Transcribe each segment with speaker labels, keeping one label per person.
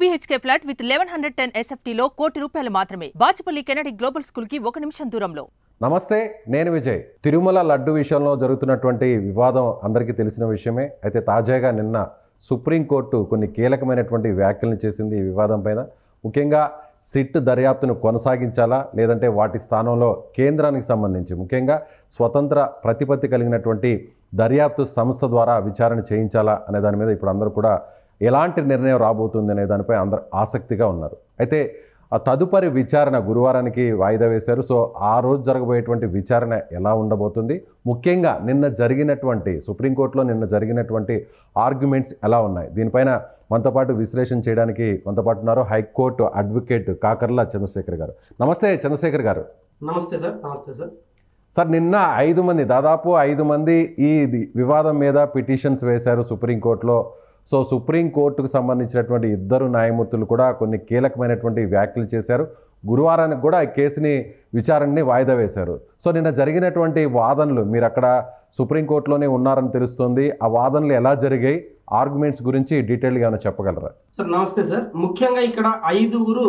Speaker 1: BHK flat with 1110 SFT లో కోటి రూపాయలు మాత్రమే. బాచిపల్లి కెనడి గ్లోబల్ స్కూల్ కి 1 నిమిషం దూరంలో.
Speaker 2: నమస్తే, నేను విజయ్. తిరుమల లడ్డు విషయంలో జరుగుతున్నటువంటి వివాదం అందరికీ తెలిసిన విషయమే. అయితే తాజాగా నిన్న సుప్రీంకోర్టు కొన్ని కీలకమైనటువంటి వ్యాఖ్యలను చేసింది ఈ వివాదం పైన. ముఖ్యంగా సిట్ దర్యాప్తును కొనసాగించాలా లేదంటే వాటి స్థానంలో కేంద్రానికి సంబంధించి ముఖ్యంగా స్వతంత్ర ప్రతిపత్తి కలిగినటువంటి దర్యాప్తు సంస్థ ద్వారా విచారణ చేయించాలా అనే దాని మీద ఇప్పుడు అందరూ కూడా ఎలాంటి నిర్ణయం రాబోతుంది అనే దానిపై అందరూ ఆసక్తిగా ఉన్నారు. అయితే తదుపరి విచారణ గురువారానికి వాయిదా వేశారు. సో ఆ రోజు జరగబోయేటువంటి విచారణ ఎలా ఉండబోతుంది, ముఖ్యంగా నిన్న జరిగినటువంటి సుప్రీంకోర్టులో నిన్న జరిగినటువంటి ఆర్గ్యుమెంట్స్ ఎలా ఉన్నాయి, దీనిపైన మనతో పాటు విశ్లేషణ చేయడానికి మనతో పాటు ఉన్నారు హైకోర్టు అడ్వకేట్ కాకర్ల చంద్రశేఖర్ గారు. నమస్తే చంద్రశేఖర్ గారు.
Speaker 3: నమస్తే సార్. నమస్తే సార్.
Speaker 2: సార్, నిన్న దాదాపు 5 మంది ఈ వివాదం మీద పిటిషన్స్ వేశారు సుప్రీంకోర్టులో. సో సుప్రీంకోర్టుకు సంబంధించినటువంటి 2 న్యాయమూర్తులు కూడా కొన్ని కీలకమైనటువంటి వ్యాఖ్యలు చేశారు. గురువారానికి కూడా ఈ కేసుని విచారణని వాయిదా వేశారు. సో నిన్న జరిగినటువంటి వాదనలు, మీరు అక్కడ సుప్రీంకోర్టులోనే ఉన్నారని తెలుస్తుంది, ఆ వాదనలు ఎలా జరిగాయి, ఆర్గ్యుమెంట్స్ గురించి డీటెయిల్గా ఏమైనా చెప్పగలరా?
Speaker 3: సార్ నమస్తే సార్. ముఖ్యంగా ఇక్కడ 5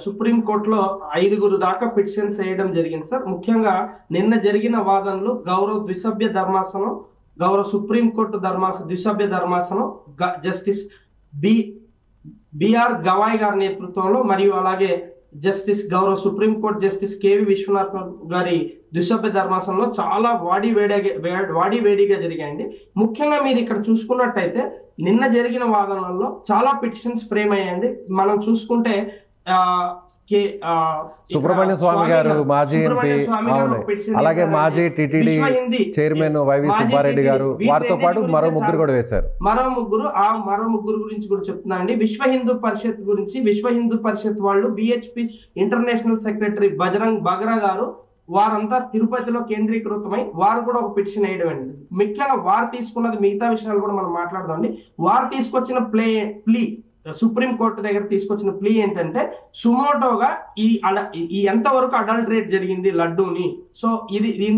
Speaker 3: సుప్రీంకోర్టులో 5 దాకా పిటిషన్స్ వేయడం జరిగింది సార్. ముఖ్యంగా నిన్న జరిగిన వాదనలు గౌరవ ద్విసభ్య ధర్మాసనం, గౌరవ సుప్రీంకోర్టు ద్విసభ్య ధర్మాసనం జస్టిస్ బిఆర్ గవాయ్ గారి నేతృత్వంలో మరియు అలాగే గౌరవ సుప్రీంకోర్టు జస్టిస్ కేవి విశ్వనాథ్ గారి ద్విసభ్య ధర్మాసనంలో చాలా వాడివేడిగా జరిగాయండి. ముఖ్యంగా మీరు ఇక్కడ చూసుకున్నట్టయితే నిన్న జరిగిన వాదనల్లో చాలా పిటిషన్స్ ఫ్రేమ్ అయ్యాయండి. మనం చూసుకుంటే
Speaker 2: సుబ్రహ్మణ్య స్వామి గారు, మాజీ ఎంపీ, అలాగే మాజీ టిటిడి చైర్మన్ వైవి సుబ్బారెడ్డి గారు, వారితో పాటు మరో 3 కూడా వేశారు. మరో
Speaker 3: ముగ్గురు గురించి కూడా చెప్తున్నానండి. విశ్వ హిందూ పరిషత్ గురించి, విశ్వ హిందూ పరిషత్ వాళ్ళు విహెచ్పి ఇంటర్నేషనల్ సెక్రటరీ బజరంగ్ బగ్రా గారు, వారంతా తిరుపతిలో కేంద్రీకృతమై వారు కూడా ఒక పిటిషన్ వేయడం అండి. ముఖ్యంగా వారు తీసుకున్నది, మిగతా విషయాలు కూడా మనం మాట్లాడదామండి. వారు తీసుకొచ్చిన ప్లీ సుప్రీంకోర్టు దగ్గర తీసుకొచ్చిన ప్లీ ఏంటంటే సుమోటోగా ఈ ఎంతవరకు అడల్టరేట్ జరిగింది లడ్డూని, సో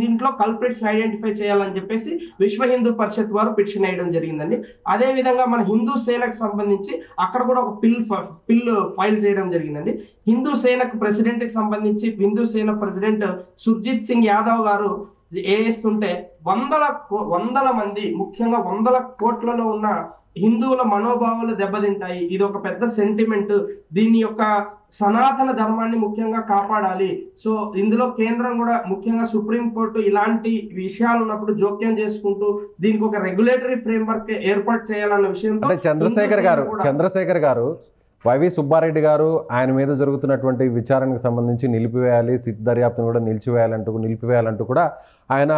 Speaker 3: దీంట్లో కల్ప్రిట్స్ ఐడెంటిఫై చేయాలని చెప్పేసి విశ్వ హిందూ పరిషత్ వారు పిటిషన్ వేయడం జరిగిందండి. అదే విధంగా మన హిందూ సేనకు సంబంధించి అక్కడ కూడా ఒక పిల్ ఫైల్ చేయడం జరిగిందండి. హిందూ సేనకు ప్రెసిడెంట్ కి సంబంధించి హిందూ సేన ప్రెసిడెంట్ సుర్జిత్ సింగ్ యాదవ్ గారు వేస్తుంటే వందల మంది, ముఖ్యంగా 100 కోట్లలో ఉన్న హిందువుల మనోభావాలు దెబ్బతింటాయి, ఇది ఒక పెద్ద సెంటిమెంట్, దీని యొక్క సనాతన ధర్మాన్ని ముఖ్యంగా కాపాడాలి, సో ఇందులో కేంద్రం కూడా ముఖ్యంగా సుప్రీంకోర్టు ఇలాంటి విషయాలు ఉన్నప్పుడు జోక్యం చేసుకుంటూ దీనికి ఒక రెగ్యులేటరీ ఫ్రేమ్వర్క్ ఏర్పాటు చేయాలన్న విషయంతో
Speaker 2: చంద్రశేఖర్ గారు వైవి సుబ్బారెడ్డి గారు ఆయన మీద జరుగుతున్నటువంటి విచారణకు సంబంధించి నిలిపివేయాలి, సిట్ దర్యాప్తును కూడా నిలిపివేయాలంటూ కూడా ఆయన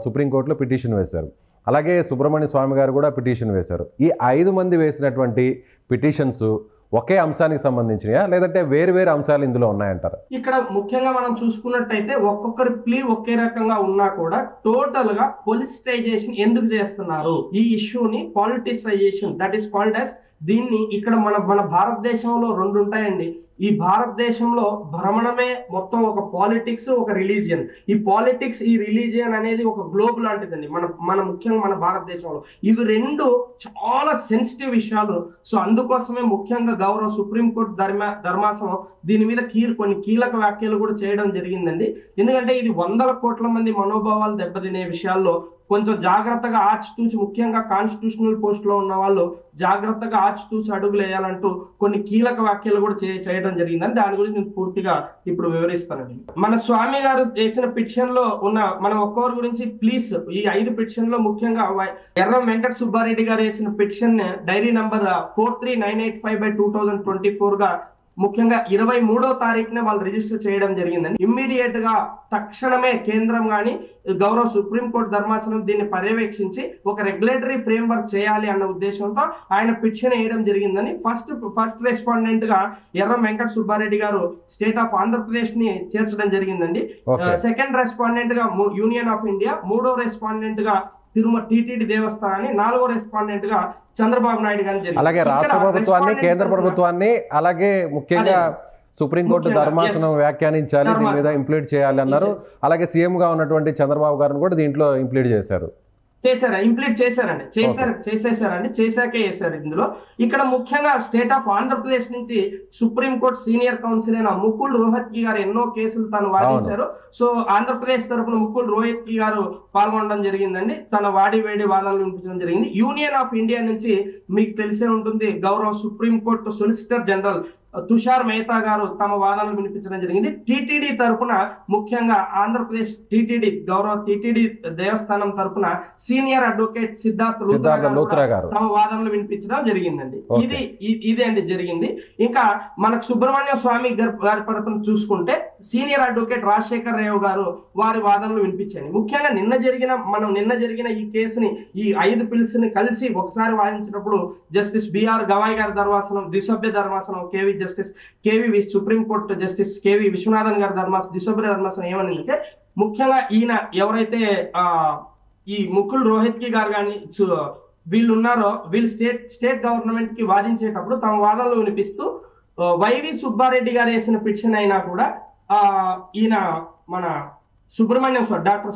Speaker 2: సుప్రీంకోర్టులో పిటిషన్ వేశారు. అలాగే సుబ్రహ్మణ్య స్వామి గారు కూడా పిటిషన్ వేశారు. ఈ 5 మంది వేసినటువంటి పిటిషన్స్ ఒకే అంశానికి సంబంధించినయా లేదంటే వేరు అంశాలు ఇందులో ఉన్నాయంటారా?
Speaker 3: ఇక్కడ ముఖ్యంగా మనం చూసుకున్నట్టయితే ఒక్కొక్కరి ప్లీ ఒకే రకంగా ఉన్నా కూడా టోటల్ గా పొలిటిసైజేషన్ ఎందుకు చేస్తున్నారు, ఈ ఇష్యూని పాలిటిసైజేషన్, దట్ ఈస్ కాల్డ్ యాజ్, దీన్ని ఇక్కడ మన భారతదేశంలో 2 ఉంటాయండి. ఈ భారతదేశంలో భ్రమణమే మొత్తం ఒక పాలిటిక్స్, ఒక రిలీజియన్. ఈ పాలిటిక్స్, ఈ రిలీజియన్ అనేది ఒక గ్లోబ్ లాంటిదండి మన ముఖ్యంగా మన భారతదేశంలో. ఇవి 2 చాలా సెన్సిటివ్ విషయాలు. సో అందుకోసమే ముఖ్యంగా గౌరవ సుప్రీంకోర్టు ధర్మాసనం దీని మీద కొన్ని కీలక వ్యాఖ్యలు కూడా చేయడం జరిగిందండి. ఎందుకంటే ఇది 100 కోట్ల మంది మనోభావాలు దెబ్బతినే విషయాల్లో కొంచెం జాగ్రత్తగా ఆచితూచి, ముఖ్యంగా కాన్స్టిట్యూషనల్ పోస్ట్ లో ఉన్న వాళ్ళు జాగ్రత్తగా ఆచితూచి అడుగులు వేయాలంటూ కొన్ని కీలక వ్యాఖ్యలు కూడా చేయడం జరిగిందని దాని గురించి నేను పూర్తిగా ఇప్పుడు వివరిస్తానండి. మన స్వామి గారు చేసిన పిటిషన్ లో ఉన్న మనం ఒక్కొక్కరి గురించి ప్లీజ్, ఈ 5 పిటిషన్ లో ముఖ్యంగా ఎర్రం వెంకట సుబ్బారెడ్డి గారు వేసిన పిటిషన్ డైరీ నంబర్ 43985/2024 గా ముఖ్యంగా 23వ తారీఖునే వాళ్ళు రిజిస్టర్ చేయడం జరిగిందండి. ఇమ్మీడియట్ గా తక్షణమే కేంద్రం కానీ గౌరవ సుప్రీంకోర్టు ధర్మాసనం దీన్ని పర్యవేక్షించి ఒక రెగ్యులేటరీ ఫ్రేమ్వర్క్ చేయాలి అన్న ఉద్దేశంతో ఆయన పిటిషన్ వేయడం జరిగిందని ఫస్ట్ రెస్పాండెంట్ గా ఎర్రం వెంకట సుబ్బారెడ్డి గారు స్టేట్ ఆఫ్ ఆంధ్రప్రదేశ్ ని చేర్చడం జరిగిందండి. సెకండ్ రెస్పాండెంట్ గా యూనియన్ ఆఫ్ ఇండియా, 3వ రెస్పాండెంట్ గా తిరుమల టీటీడీ దేవస్థానాన్ని, 4వ రెస్పాండెంట్ గా చంద్రబాబు నాయుడు గారిని,
Speaker 2: అలాగే రాష్ట్ర ప్రభుత్వాన్ని, కేంద్ర ప్రభుత్వాన్ని, అలాగే ముఖ్యంగా సుప్రీంకోర్టు ధర్మాసనం వ్యాఖ్యానించాలి, దీని మీద ఇంప్లీడ్ చేయాలి అన్నారు. అలాగే సీఎం గా ఉన్నటువంటి చంద్రబాబు గారిని కూడా దీంట్లో ఇంప్లీడ్ చేశారు.
Speaker 3: ఇంప్లీట్ చేసేసారండి, చేశాకే వేశారు ఇందులో. ఇక్కడ ముఖ్యంగా స్టేట్ ఆఫ్ ఆంధ్రప్రదేశ్ నుంచి సుప్రీంకోర్టు సీనియర్ కౌన్సిల్ అయిన ముకుల్ రోహత్గి గారు ఎన్నో కేసులు తను వాదించారు. సో ఆంధ్రప్రదేశ్ తరఫున ముకుల్ రోహత్గి గారు పాల్గొనడం జరిగిందండి, తన వేడి వాదనలు వినిపించడం జరిగింది. యూనియన్ ఆఫ్ ఇండియా నుంచి మీకు తెలిసే ఉంటుంది, గౌరవ supreme court solicitor general Tushar Mehta గారు తమ వాదనలు వినిపించడం జరిగింది. టిటిడి తరపున ముఖ్యంగా ఆంధ్రప్రదేశ్ గౌరవ టిటిడి దేవస్థానం తరపున సీనియర్ అడ్వకేట్ సిద్ధార్థ లూత్రా గారు తమ వాదనలు వినిపించడం జరిగిందండి. ఇదే అండి జరిగింది. ఇంకా మనకు సుబ్రహ్మణ్య స్వామి గారి తరపున చూసుకుంటే సీనియర్ అడ్వకేట్ రాజశేఖర్ రావు గారు వారి వాదనలు వినిపించండి. ముఖ్యంగా నిన్న జరిగిన ఈ కేసుని, ఈ 5 పిల్స్ ని కలిసి ఒకసారి వాదించినప్పుడు జస్టిస్ బిఆర్ గవాయ్ గారి ధర్మాసనం, ద్విసభ్య ధర్మాసనం, సుప్రీంకోర్టు జస్టిస్ కేవి విశ్వనాథన్ గారి ద్విసభ్య ధర్మాసనం ఏమనిందంటే, ముఖ్యంగా ఈయన ఎవరైతే ఈ ముకుల్ రోహత్గి గారు కానీ వీళ్ళు ఉన్నారో, వీళ్ళు స్టేట్ గవర్నమెంట్ కి వాదించేటప్పుడు తమ వాదనలు వినిపిస్తూ వైవి సుబ్బారెడ్డి గారు వేసిన పిటిషన్ అయినా కూడా ఈయన మన డాక్టర్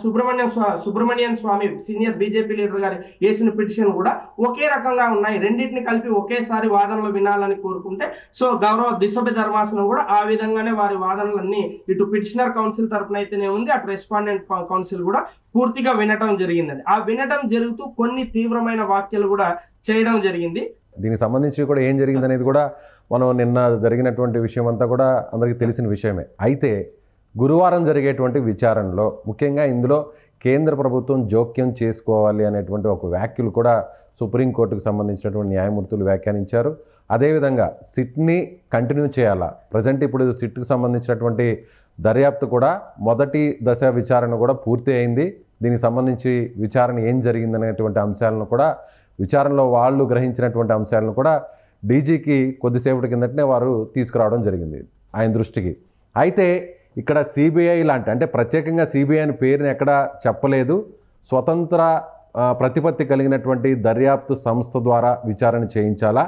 Speaker 3: సుబ్రహ్మణ్యం స్వామి సీనియర్ బీజేపీ లీడర్ గారు వేసిన పిటిషన్ కూడా ఒకే రకంగా ఉన్నాయి. రెండింటిని కలిపి ఒకేసారి వాదనలు వినాలని కోరుకుంటే, సో గౌరవ ద్విసభ్య ధర్మాసనం కూడా ఆ విధంగానే వారి వాదనలన్నీ ఇటు పిటిషనర్ కౌన్సిల్ తరఫున అయితేనే ఉంది, అటు రెస్పాండెంట్ కౌన్సిల్ కూడా పూర్తిగా వినటం జరిగిందండి. ఆ వినటం జరుగుతూ కొన్ని తీవ్రమైన వ్యాఖ్యలు కూడా చేయడం జరిగింది.
Speaker 2: దీనికి సంబంధించి కూడా ఏం జరిగింది అనేది కూడా మనం నిన్న జరిగినటువంటి విషయం అంతా కూడా అందరికీ తెలిసిన విషయమే. అయితే గురువారం జరిగేటువంటి విచారణలో ముఖ్యంగా ఇందులో కేంద్ర ప్రభుత్వం జోక్యం చేసుకోవాలి అనేటువంటి ఒక వ్యాఖ్యలు కూడా సుప్రీంకోర్టుకు సంబంధించినటువంటి న్యాయమూర్తులు వ్యాఖ్యానించారు. అదేవిధంగా సిట్ని కంటిన్యూ చేయాలా, ప్రజెంట్ ఇప్పుడు సిట్కు సంబంధించినటువంటి దర్యాప్తు కూడా మొదటి దశ విచారణ కూడా పూర్తి అయింది. దీనికి సంబంధించి విచారణ ఏం జరిగిందనేటువంటి అంశాలను కూడా, విచారణలో వాళ్ళు గ్రహించినటువంటి అంశాలను కూడా డీజీకి కొద్దిసేపటి కిందటనే వారు తీసుకురావడం జరిగింది ఆయన దృష్టికి. అయితే ఇక్కడ సిబిఐ లాంటి, అంటే ప్రత్యేకంగా సిబిఐ అని పేరుని ఎక్కడ చెప్పలేదు, స్వతంత్ర ప్రతిపత్తి కలిగినటువంటి దర్యాప్తు సంస్థ ద్వారా విచారణ చేయించాలా,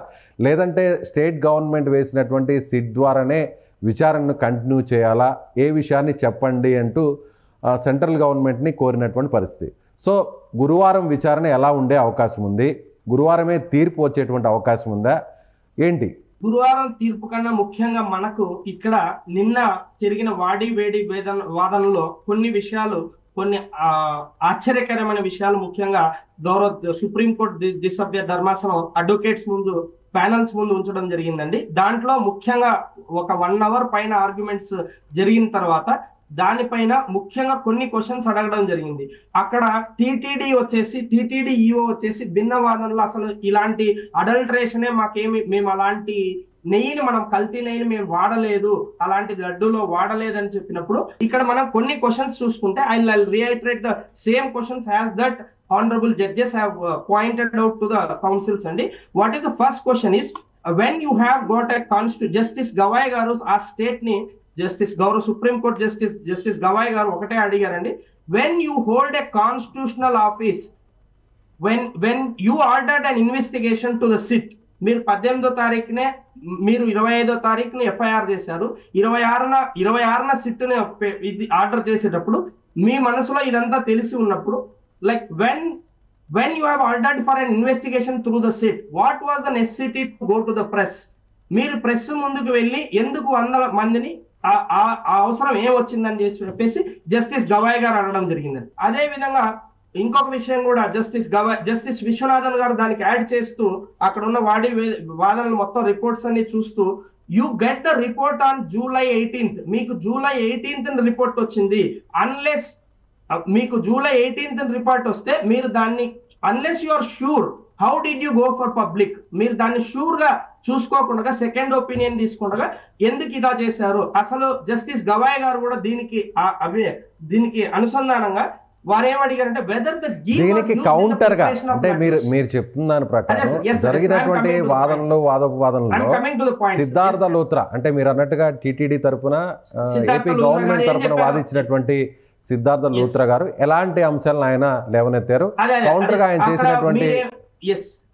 Speaker 2: లేదంటే స్టేట్ గవర్నమెంట్ వేసినటువంటి సిట్ ద్వారానే విచారణను కంటిన్యూ చేయాలా, ఏ విషయాన్ని చెప్పండి అంటూ సెంట్రల్ గవర్నమెంట్ని కోరినటువంటి పరిస్థితి. సో గురువారం విచారణ ఎలా ఉండే అవకాశం ఉంది, గురువారమే తీర్పు వచ్చేటువంటి అవకాశం ఉందా ఏంటి?
Speaker 3: గురువారం తీర్పు కన్నా ముఖ్యంగా మనకు ఇక్కడ నిన్న జరిగిన వేడి వాదనలో కొన్ని విషయాలు, కొన్ని ఆశ్చర్యకరమైన విషయాలు ముఖ్యంగా గౌరవ సుప్రీంకోర్టు ద్విసభ్య ధర్మాసనం అడ్వకేట్స్ ముందు, ప్యానల్స్ ముందు ఉంచడం జరిగిందండి. దాంట్లో ముఖ్యంగా ఒక 1 hour పైన ఆర్గ్యుమెంట్స్ జరిగిన తర్వాత దానిపైన ముఖ్యంగా కొన్ని క్వశ్చన్స్ అడగడం జరిగింది. అక్కడ టీటీడీ ఈఓ వచ్చేసి భిన్న వాదనలు, అసలు ఇలాంటి అడల్టరేషనే మేము అలాంటి నెయ్యిని కల్తీ నెయ్యిని మేము వాడలేదు, అలాంటి లడ్డూలో వాడలేదని చెప్పినప్పుడు ఇక్కడ మనం కొన్ని క్వశ్చన్స్ చూసుకుంటే, I రీఐటరేట్ the same questions as that honorable judges have pointed out to the councils and what is the first question is when you have got a Justice Gawai garu a state ni Justice Gaurav Supreme Court Justice Gawai garu okate adigarandi, when you hold a constitutional office, when you ordered an investigation to the sit, మీరు 18వ తారీఖునే మీరు 25వ తారీఖుని FIR చేశారు, 26న సిట్ని order చేసేటప్పుడు మీ మనసులో ఇదంతా తెలిసి ఉన్నప్పుడు, like when you have ordered for an investigation through the sit, what was the necessity to go to the press? మీరు ప్రెస్ ముందుకు వెళ్ళి ఎందుకు 100 మందిని అవసరం ఏమొచ్చిందని చెప్పేసి జస్టిస్ గవాయ్ గారు అడగడం జరిగిందండి. అదే విధంగా ఇంకొక విషయం కూడా జస్టిస్ విశ్వనాథన్ గారు దానికి యాడ్ చేస్తూ అక్కడ ఉన్న వాదనలు మొత్తం రిపోర్ట్స్ అన్ని చూస్తూ, you get the report on July 18th, మీకు July 18th రిపోర్ట్ వచ్చింది, అన్లెస్ మీకు July 18th రిపోర్ట్ వస్తే మీరు దాన్ని, unless you are sure, how did you go for public, మీరు దాన్ని షూర్ గా చూసుకోకుండా సెకండ్ ఒపీనియన్ తీసుకుండగా ఎందుకు ఇలా చేశారు? అసలు జస్టిస్ గవాయ్ గారు కూడా దీనికి అనుసంధానంగా వారు ఏమడిగారంటే వెదర్ ద
Speaker 2: దీనికి కౌంటర్ గా, అంటే మీరు చెప్తున్న దాని ప్రకారం జరిగినటువంటి వాదనలో సిద్ధార్థ లూత్రా, అంటే మీరు అన్నట్టుగా టీటీడీ తరఫున ఏపీ గవర్నమెంట్ తరఫున వాదించినటువంటి సిద్ధార్థ లూత్రా గారు ఎలాంటి అంశాలను ఆయన లేవనెత్తారు, కౌంటర్ గా ఆయన చేసినటువంటి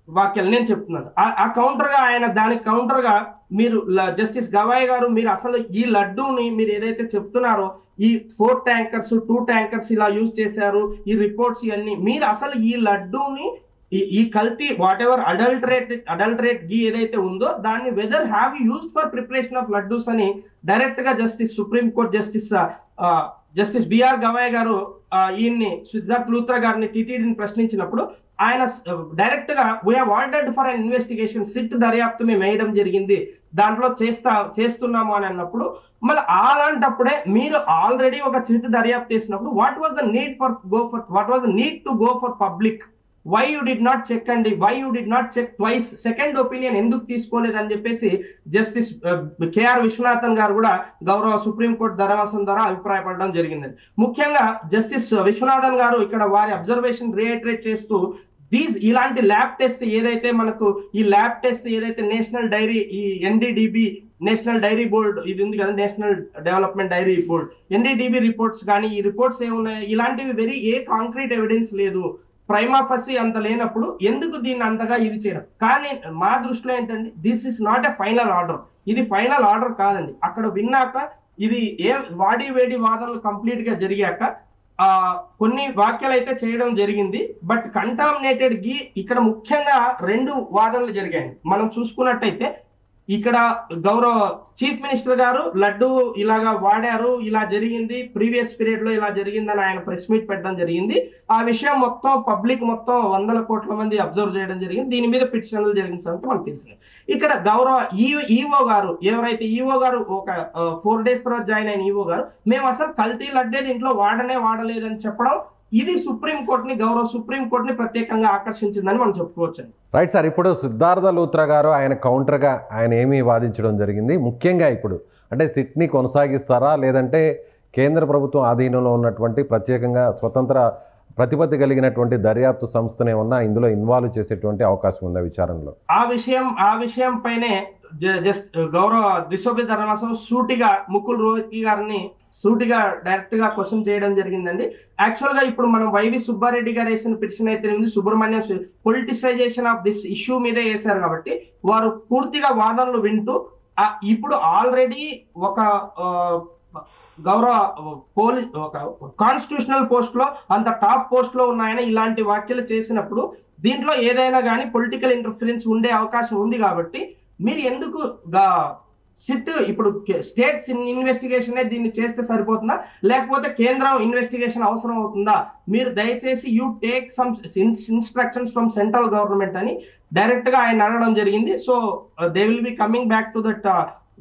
Speaker 3: వాక్యాలు నేను చెప్తున్నాను. ఆ కౌంటర్ గా ఆయన దానికి కౌంటర్ గా మీరు జస్టిస్ గవాయ్ గారు మీరు అసలు ఈ లడ్డూని మీరు ఏదైతే చెప్తున్నారో ఈ 4 ట్యాంకర్స్ 2 ట్యాంకర్స్ ఇలా యూజ్ చేశారు ఈ రిపోర్ట్స్ ఇవన్నీ మీరు అసలు ఈ లడ్డూని ఈ కల్తీ వాట్ ఎవర్ అడల్టరేట్ గీ ఏదైతే ఉందో దాన్ని whether have used for preparation of laddus అని డైరెక్ట్ గా Supreme Court Justice BR Gavai గారు ఈయన్ని సిద్ధార్థ్ లూత్రా గారిని టీటీడీని ప్రశ్నించినప్పుడు ఆయన డైరెక్ట్ గా we have ordered for an investigation SIT దర్యాప్తు మేము వేయడం జరిగింది దాంట్లో చేస్తున్నాము అని అన్నప్పుడు మళ్ళీ అలాంటప్పుడే మీరు ఆల్రెడీ ఒక సిట్ దర్యాప్తు చేసినప్పుడు what was the need to go for public why you did not check అండి why you did not check twice second opinion ఎందుకు తీసుకోలేదు అని చెప్పేసి జస్టిస్ కేఆర్ విశ్వనాథన్ గారు కూడా గౌరవ సుప్రీంకోర్టు ధర్మాసనం ద్వారా అభిప్రాయపడడం జరిగిందండి. ముఖ్యంగా జస్టిస్ విశ్వనాథన్ గారు ఇక్కడ వారి అబ్జర్వేషన్ రియేటరేట్ చేస్తూ ఇలాంటి ల్యాబ్ టెస్ట్ ఏదైతే మనకు ఈ ల్యాబ్ టెస్ట్ ఏదైతే నేషనల్ డైరీ ఈ ఎన్డీడీబీ నేషనల్ డైరీ బోర్డ్ ఇది ఉంది కదా national development dairy board NDDB reports కానీ ఈ రిపోర్ట్స్ ఏమున్నాయి ఇలాంటివి ఏ కాంక్రీట్ ఎవిడెన్స్ లేదు ప్రైమా ఫసి అంత లేనప్పుడు ఎందుకు దీన్ని అంతగా ఇది చేయడం. కానీ మా దృష్టిలో ఏంటంటే this is not a final order ఇది ఫైనల్ ఆర్డర్ కాదండి. అక్కడ విన్నాక ఇది వేడి వాదనలు కంప్లీట్ గా జరిగాక కొన్ని వ్యాఖ్యలు అయితే చేయడం జరిగింది. బట్ కంటామినేటెడ్ ఘీ ఇక్కడ ముఖ్యంగా 2 వాదనలు జరిగాయి. మనం చూసుకున్నట్టయితే ఇక్కడ గౌరవ చీఫ్ మినిస్టర్ గారు లడ్డు ఇలాగా వాడారు ఇలా జరిగింది ప్రీవియస్ పీరియడ్ లో ఇలా జరిగిందని ఆయన ప్రెస్ మీట్ పెట్టడం జరిగింది. ఆ విషయం మొత్తం పబ్లిక్ మొత్తం 100 కోట్ల మంది అబ్జర్వ్ చేయడం జరిగింది. దీని మీద పిటిషన్లు జరిగిన సంగతి మనకు తెలిసింది. ఇక్కడ గౌరవ ఈఓ గారు ఎవరైతే ఈఓ గారు ఒక 4 days తర్వాత జాయిన్ అయిన ఈఓ గారు మేము అసలు కల్తీ లడ్డే దీంట్లో వాడలేదని చెప్పడం ఇది గౌరవ సుప్రీంకోర్టుని ప్రత్యేకంగా ఆకర్షించిందని మనం చెప్పుకోవచ్చు.
Speaker 2: Right sir. ఇప్పుడు సిద్ధార్థ లూత్రా గారు ఆయన కౌంటర్గా ఆయన ఏమీ వాదించడం జరిగింది ముఖ్యంగా ఇప్పుడు అంటే సిట్ని కొనసాగిస్తారా లేదంటే కేంద్ర ప్రభుత్వం ఆధీనంలో ఉన్నటువంటి ప్రత్యేకంగా స్వతంత్ర ప్రతిపత్తి కలిగినటువంటి దర్యాప్తు సంస్థనే ఉన్నా ఇందులో ఇన్వాల్వ్ చేసేటువంటి అవకాశం ఉందా విచారణలో?
Speaker 3: ఆ విషయం పైనే గౌరవ విశ్వవిద్య ధర్మాసనం సూటిగా ముకుల్ రోహత్గి గారిని సూటిగా డైరెక్ట్ గా క్వశ్చన్ చేయడం జరిగిందండి. యాక్చువల్ గా ఇప్పుడు మనం వైవి సుబ్బారెడ్డి గారు వేసిన పిటిషన్ అయితే Subrahmanyam politicisation of this issue మీదే వేశారు కాబట్టి వారు పూర్తిగా వాదనలు వింటూ ఇప్పుడు ఆల్రెడీ ఒక గౌరవ ఒక కాన్స్టిట్యూషనల్ పోస్ట్ లో అంత టాప్ పోస్ట్ లో ఉన్నాయని ఇలాంటి వ్యాఖ్యలు చేసినప్పుడు దీంట్లో ఏదైనా కానీ పొలిటికల్ ఇంటర్ఫరెన్స్ ఉండే అవకాశం ఉంది కాబట్టి మీరు ఎందుకు సిట్ ఇప్పుడు స్టేట్స్ ఇన్వెస్టిగేషన్ దీన్ని చేస్తే సరిపోతుందా లేకపోతే కేంద్రం ఇన్వెస్టిగేషన్ అవసరం అవుతుందా మీరు దయచేసి you take some instructions from central government అని డైరెక్ట్ గా ఆయన అడగడం జరిగింది. So they will be coming back to that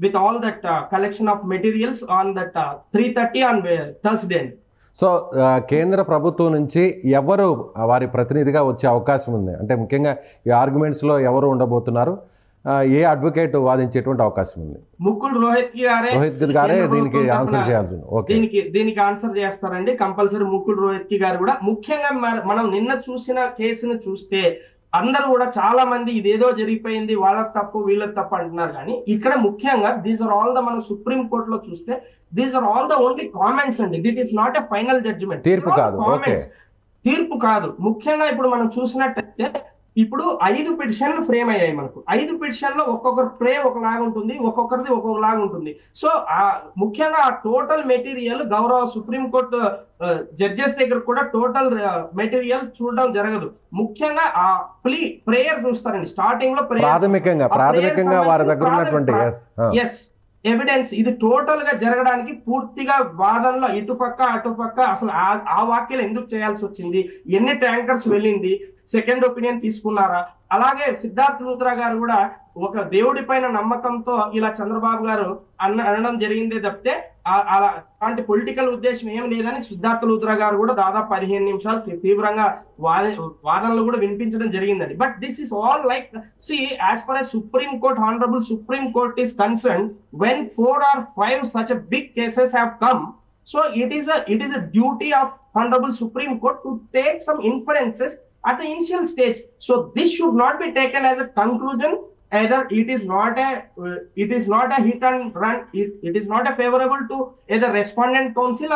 Speaker 3: with all that collection of materials on that 3:30 on Thursday.
Speaker 2: So కేంద్ర ప్రభుత్వం నుంచి ఎవరు వారి ప్రతినిధిగా వచ్చే అవకాశం ఉంది అంటే ముఖ్యంగా ఈ ఆర్గ్యుమెంట్స్లో ఎవరు ఉండబోతున్నారు ఏ అడ్వకేట్ వాదించేటువంటి అవకాశం ఉంది?
Speaker 3: ముకుల్ రోహత్గి గారే
Speaker 2: దీనికి ఆన్సర్ చేయాల్సి
Speaker 3: దీనికి ఆన్సర్ చేస్తారండి కంపల్సరీ. ముకుల్ రోహత్గి గారు కూడా ముఖ్యంగా మనం నిన్న చూసిన కేసును చూస్తే అందరూ కూడా చాలా మంది ఇదేదో జరిగిపోయింది వాళ్ళకి తప్పు వీళ్ళకి తప్పు అంటున్నారు కానీ ఇక్కడ ముఖ్యంగా దీస్ ఆర్ ఆల్ ద మనం సుప్రీం కోర్టులో చూస్తే these are all the only comments అండి. This is not a final judgement. తీర్పు కాదు. ముఖ్యంగా ఇప్పుడు మనం చూసినట్టయితే ఇప్పుడు 5 పిటిషన్లు ఫ్రేమ్ అయ్యాయి మనకు. 5 పిటిషన్లో ఒక్కొక్కరు ప్రే ఒకలాగా ఉంటుంది ఒక్కొక్కరిది ఒక్కొక్కలాగా ఉంటుంది. సో ముఖ్యంగా ఆ టోటల్ మెటీరియల్ గౌరవ సుప్రీంకోర్టు జడ్జెస్ దగ్గర కూడా టోటల్ మెటీరియల్ చూడడం జరగదు. ముఖ్యంగా ఆ ప్రేయర్ చూస్తారండి స్టార్టింగ్ లో
Speaker 2: ప్రాథమికంగా వారి దగ్గర ఉన్నటువంటి
Speaker 3: ఎవిడెన్స్ ఇది టోటల్ గా జరగడానికి పూర్తిగా వాదనలో ఇటుపక్క అటుపక్క అసలు ఆ వాక్యాలు ఎందుకు చేయాల్సి వచ్చింది ఎన్ని ట్యాంకర్స్ వెళ్ళింది సెకండ్ ఒపీనియన్ తీసుకున్నారా. అలాగే సిద్ధార్థ్ లూత్రా గారు కూడా ఒక దేవుడి పైన నమ్మకంతో ఇలా చంద్రబాబు గారు అనడం జరిగిందే తప్పితే అలాంటి పొలిటికల్ ఉద్దేశం ఏం లేదని సిద్ధార్థ్ లూత్రా గారు కూడా దాదాపు 15 నిమిషాలు తీవ్రంగా వాదనలు కూడా వినిపించడం జరిగిందండి. But this is all like C as for as Supreme Court, Honorable Supreme Court is concerned, when 4 or 5 such a big cases have come, so it is a duty of Honorable Supreme Court to take some inferences at the initial stage. So this should not be taken as a conclusion. Either it is not a hit and run. It is not a favorable to either respondent counsel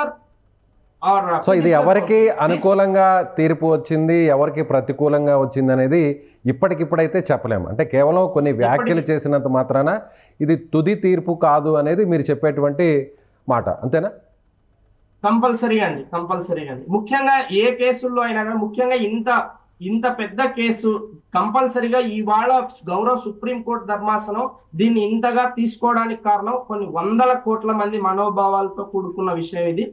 Speaker 3: or
Speaker 2: so ఇది ఎవరికి అనుకూలంగా తీర్పు వచ్చింది ఎవరికి ప్రతికూలంగా వచ్చింది అనేది ఇప్పటికిప్పుడైతే చెప్పలేము. అంటే కేవలం కొన్ని వ్యాఖ్యలు చేసినంత మాత్రాన ఇది తుది తీర్పు కాదు అనేది మీరు చెప్పేటువంటి మాట, అంతేనా?
Speaker 3: కంపల్సరీగా అండి. ముఖ్యంగా ఏ కేసుల్లో అయినా కానీ, ముఖ్యంగా ఇంత పెద్ద కేసు కంపల్సరీగా ఇవాళ గౌరవ సుప్రీంకోర్టు ధర్మాసనం దీన్ని ఇంతగా తీసుకోవడానికి కారణం కొన్ని వందల కోట్ల మంది మనోభావాలతో కూడుకున్న విషయం ఇది.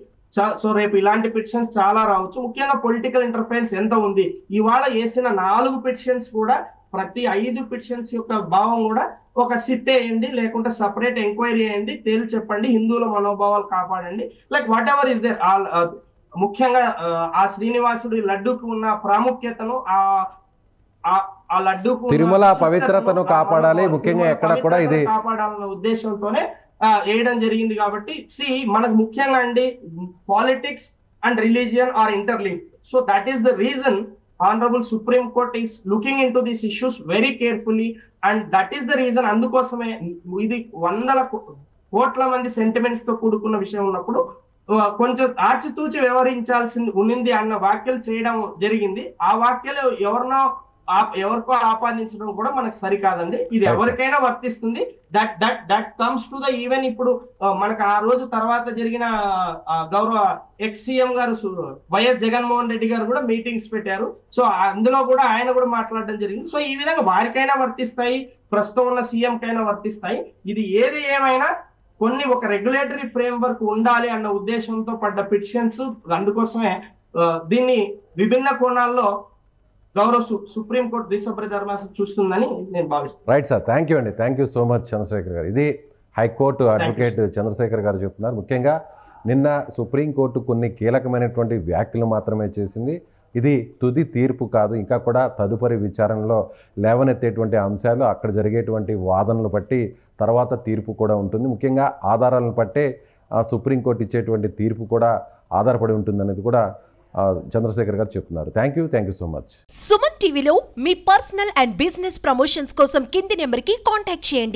Speaker 3: సో రేపు ఇలాంటి పిటిషన్స్ చాలా రావచ్చు. ముఖ్యంగా పొలిటికల్ ఇంటర్ఫరెన్స్ ఎంత ఉంది. ఇవాళ వేసిన 4 పిటిషన్స్ కూడా ప్రతి 5 పిటిషన్స్ యొక్క భావం కూడా ఒక సిట్ వేయండి, లేకుంటే సపరేట్ ఎంక్వైరీ చేయండి, తేల్చి చెప్పండి, హిందువుల మనోభావాలు కాపాడండి, like whatever is there. ముఖ్యంగా ఆ శ్రీనివాసుడి లడ్డూకు ఉన్న ప్రాముఖ్యతను, ఆ లడ్డూకు
Speaker 2: తిరుమల పవిత్రతను కాపాడాలి, ముఖ్యంగా ఎక్కడ కూడా ఇది
Speaker 3: కాపాడాలన్న ఉద్దేశంతోనే వేయడం జరిగింది. కాబట్టి మనకు ముఖ్యంగా అండి politics and religion are interlinked. So that is the reason Honorable Supreme Court is looking into these issues very carefully, and that is the reason. అందుకోసమే ఇది వందల కోట్ల మంది సెంటిమెంట్స్ తో కూడుకున్న విషయం ఉన్నప్పుడు కొంచెం ఆచితూచి వ్యవహరించాల్సి ఉన్నింది అన్న వ్యాఖ్యలు చేయడం జరిగింది. ఆ వ్యాఖ్యలు ఎవరికో ఆపాదించడం కూడా మనకు సరికాదండి. ఇది ఎవరికైనా వర్తిస్తుంది. That comes to the even ఇప్పుడు మనకు ఆ రోజు తర్వాత జరిగిన గౌరవ ఎక్స్-సీఎం గారు వైఎస్ జగన్మోహన్ రెడ్డి గారు కూడా మీటింగ్స్ పెట్టారు. సో అందులో కూడా ఆయన కూడా మాట్లాడడం జరిగింది. సో ఈ విధంగా వారికైనా వర్తిస్తాయి, ప్రస్తుతం ఉన్న సీఎం కైనా వర్తిస్తాయి. ఇది ఏది ఏమైనా కొన్ని ఒక రెగ్యులేటరీ ఫ్రేమ్వర్క్ ఉండాలి అన్న ఉద్దేశంతో పడ్డ పిటిషన్స్. అందుకోసమే దీన్ని విభిన్న కోణాల్లో గౌరవ సుప్రీంకోర్టు ద్విసభ్య ధర్మాసనం చూస్తుందని నేను భావిస్తాను.
Speaker 2: రైట్ సార్, థ్యాంక్ యూ అండి. Thank you so much Chandrasekhar గారు. ఇది హైకోర్టు అడ్వకేట్ చంద్రశేఖర్ గారు చెప్తున్నారు. ముఖ్యంగా నిన్న సుప్రీంకోర్టు కొన్ని కీలకమైనటువంటి వ్యాఖ్యలు మాత్రమే చేసింది. ఇది తుది తీర్పు కాదు, ఇంకా కూడా తదుపరి విచారణలో లేవనెత్తేటువంటి అంశాలు, అక్కడ జరిగేటువంటి వాదనలు బట్టి తర్వాత తీర్పు కూడా ఉంటుంది. ముఖ్యంగా ఆధారాలను బట్టే సుప్రీంకోర్టు ఇచ్చేటువంటి తీర్పు కూడా ఆధారపడి ఉంటుందనేది కూడా చంద్రశేఖర్ గారు చెప్తున్నారు. Thank you so much.
Speaker 4: Suman టీవీలో మీ పర్సనల్ అండ్ బిజినెస్ ప్రమోషన్స్ కోసం కింది నెంబర్కి కాంటాక్ట్ చేయండి.